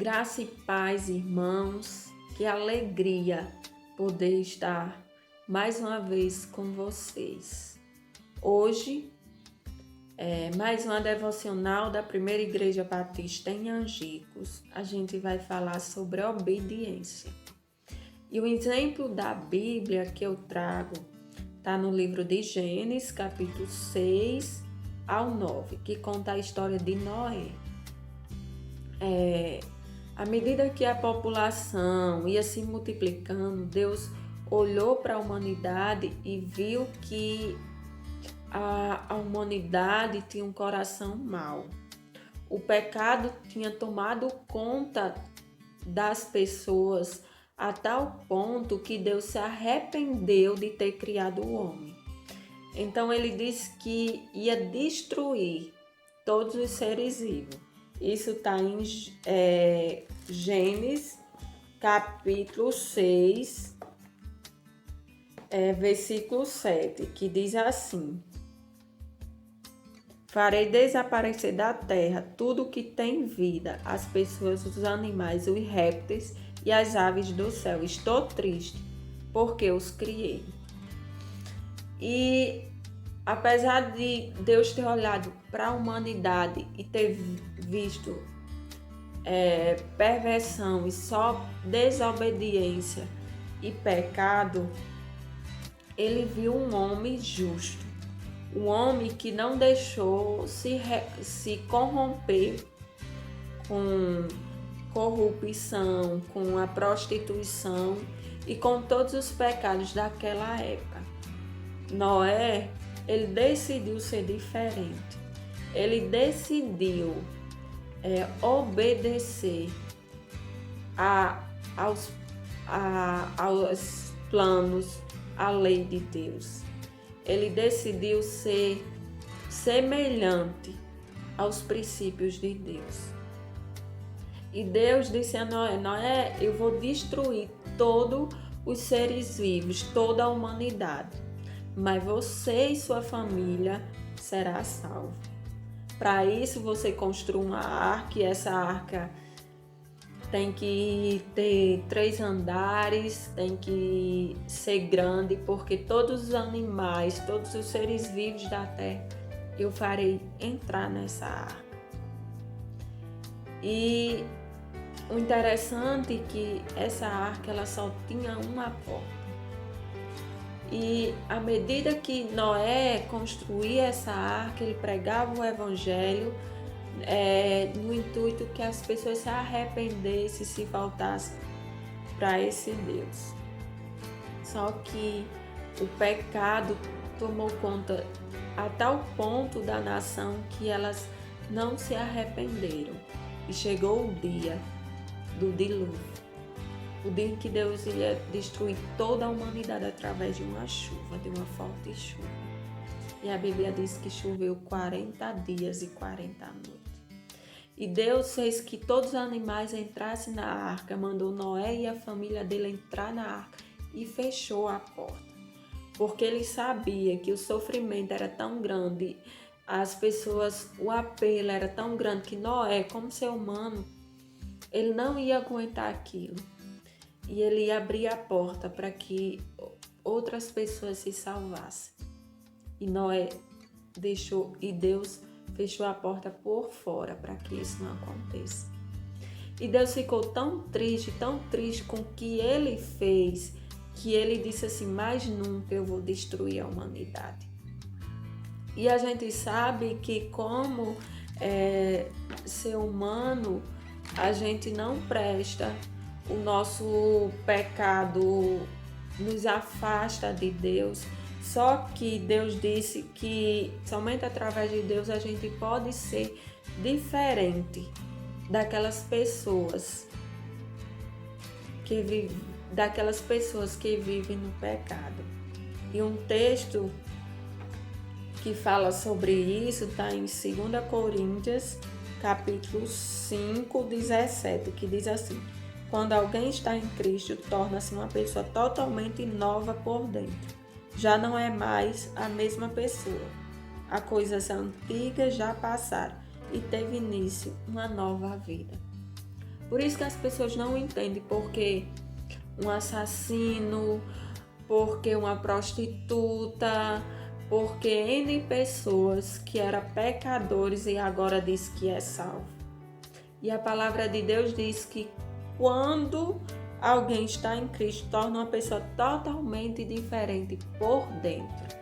Graça e paz, irmãos, que alegria poder estar mais uma vez com vocês. Hoje é mais uma devocional da Primeira Igreja Batista em Angicos. A gente vai falar sobre obediência. E o exemplo da Bíblia que eu trago está no livro de Gênesis, capítulo 6 ao 9, que conta a história de Noé. À medida que a população ia se multiplicando, Deus olhou para a humanidade e viu que a humanidade tinha um coração mau. O pecado tinha tomado conta das pessoas a tal ponto que Deus se arrependeu de ter criado o homem. Então ele disse que ia destruir todos os seres vivos. Isso está em Gênesis, capítulo 6, versículo 7, que diz assim: Farei desaparecer da terra tudo que tem vida, as pessoas, os animais, os répteis e as aves do céu. Estou triste, porque os criei. E apesar de Deus ter olhado para a humanidade e ter visto perversão e só desobediência e pecado, ele viu um homem justo, um homem que não deixou se corromper com corrupção, com a prostituição e com todos os pecados daquela época. Noé, ele decidiu ser diferente. Ele decidiu obedecer aos planos, à lei de Deus. Ele decidiu ser semelhante aos princípios de Deus. E Deus disse a Noé: Noé, eu vou destruir todos os seres vivos, toda a humanidade, mas você e sua família será salvo. Para isso você construa uma arca, e essa arca tem que ter 3 andares, tem que ser grande, porque todos os animais, todos os seres vivos da terra, eu farei entrar nessa arca. E o interessante é que essa arca ela só tinha uma porta. E à medida que Noé construía essa arca, ele pregava o evangelho no intuito que as pessoas se arrependessem, se voltassem para esse Deus. Só que o pecado tomou conta a tal ponto da nação que elas não se arrependeram. E chegou o dia do dilúvio. O dia em que Deus ia destruir toda a humanidade através de uma chuva, de uma forte chuva. E a Bíblia diz que choveu 40 dias e 40 noites. E Deus fez que todos os animais entrassem na arca, mandou Noé e a família dele entrar na arca e fechou a porta. Porque ele sabia que o sofrimento era tão grande, as pessoas, o apelo era tão grande que Noé, como ser humano, ele não ia aguentar aquilo. E ele ia abrir a porta para que outras pessoas se salvassem. E Noé deixou, e Deus fechou a porta por fora para que isso não aconteça. E Deus ficou tão triste com o que ele fez, que ele disse assim: mais nunca eu vou destruir a humanidade. E a gente sabe que como ser humano, a gente não presta. O nosso pecado nos afasta de Deus. Só que Deus disse que somente através de Deus a gente pode ser diferente daquelas pessoas que vivem no pecado. E um texto que fala sobre isso está em 2 Coríntios, capítulo 5, 17, que diz assim: Quando alguém está em Cristo, torna-se uma pessoa totalmente nova por dentro. Já não é mais a mesma pessoa. As coisas antigas já passaram e teve início uma nova vida. Por isso que as pessoas não entendem porque um assassino, porque uma prostituta, porque N pessoas que eram pecadores e agora diz que é salvo. E a palavra de Deus diz que quando alguém está em Cristo, torna uma pessoa totalmente diferente por dentro.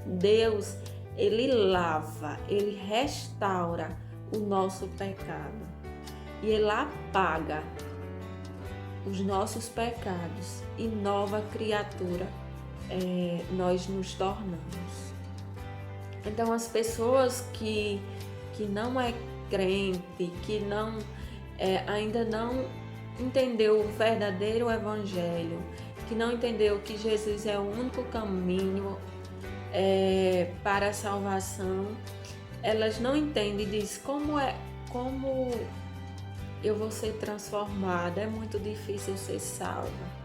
Deus, Ele lava, Ele restaura o nosso pecado. E Ele apaga os nossos pecados e nova criatura nós nos tornamos. Então as pessoas que não é crente, que não ainda não entendeu o verdadeiro evangelho, que não entendeu que Jesus é o único caminho para a salvação, elas não entendem e dizem como eu vou ser transformada, é muito difícil ser salva.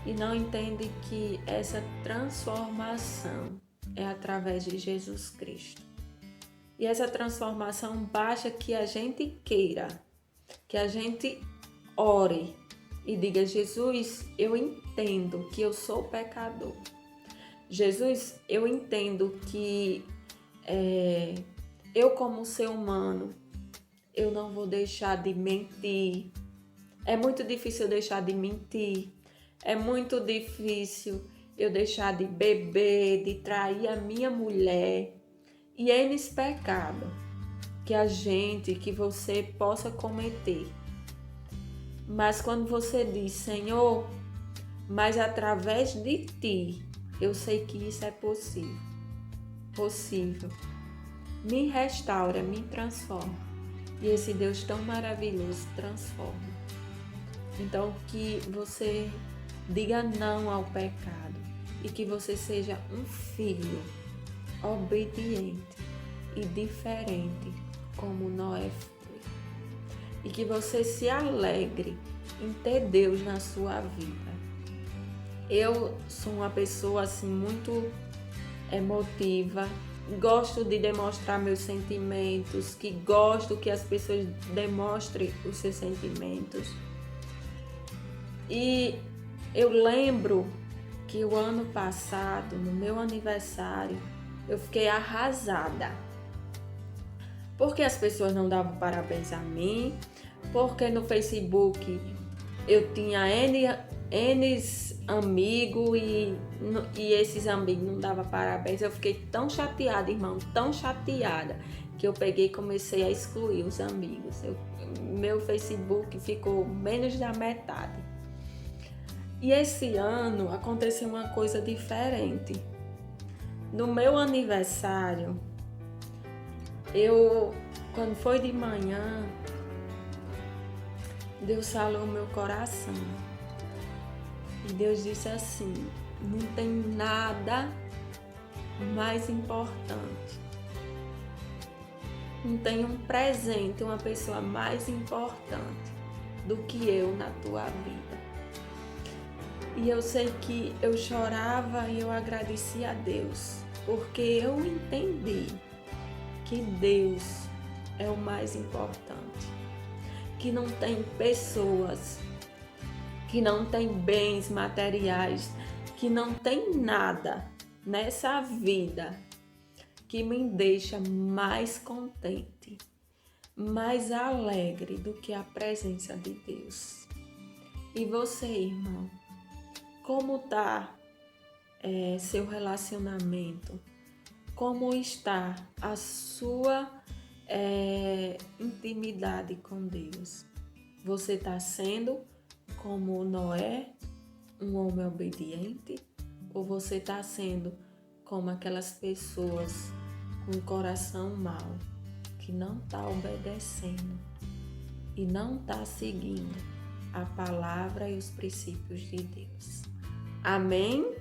E não entende que essa transformação é através de Jesus Cristo. E essa transformação basta que a gente queira, que a gente ore e diga: Jesus, eu entendo que eu sou pecador. Jesus, eu entendo que eu como ser humano, eu não vou deixar de mentir. É muito difícil eu deixar de mentir. É muito difícil eu deixar de beber, de trair a minha mulher. E é nesse pecado que você possa cometer. Mas quando você diz: Senhor, mas através de ti, eu sei que isso é possível. Me restaura, me transforma. E esse Deus tão maravilhoso transforma. Então, que você diga não ao pecado e que você seja um filho obediente e diferente como Noé foi. E que você se alegre em ter Deus na sua vida. Eu sou uma pessoa assim muito emotiva, gosto de demonstrar meus sentimentos, gosto que as pessoas demonstrem os seus sentimentos. E eu lembro que o ano passado, no meu aniversário, eu fiquei arrasada. Porque as pessoas não davam parabéns a mim, porque no Facebook eu tinha N amigos e esses amigos não davam parabéns. Eu fiquei tão chateada, irmão, tão chateada, que eu peguei e comecei a excluir os amigos. Meu Facebook ficou menos da metade. E esse ano aconteceu uma coisa diferente. No meu aniversário, quando foi de manhã, Deus falou no meu coração. E Deus disse assim: não tem nada mais importante. Não tem um presente, uma pessoa mais importante do que eu na tua vida. E eu sei que eu chorava e eu agradecia a Deus, porque eu entendi que Deus é o mais importante, que não tem pessoas, que não tem bens materiais, que não tem nada nessa vida que me deixa mais contente, mais alegre do que a presença de Deus. E você, irmão, como está seu relacionamento? Como está a sua intimidade com Deus? Você está sendo como Noé, um homem obediente? Ou você está sendo como aquelas pessoas com o coração mau, que não está obedecendo e não está seguindo a palavra e os princípios de Deus? Amém?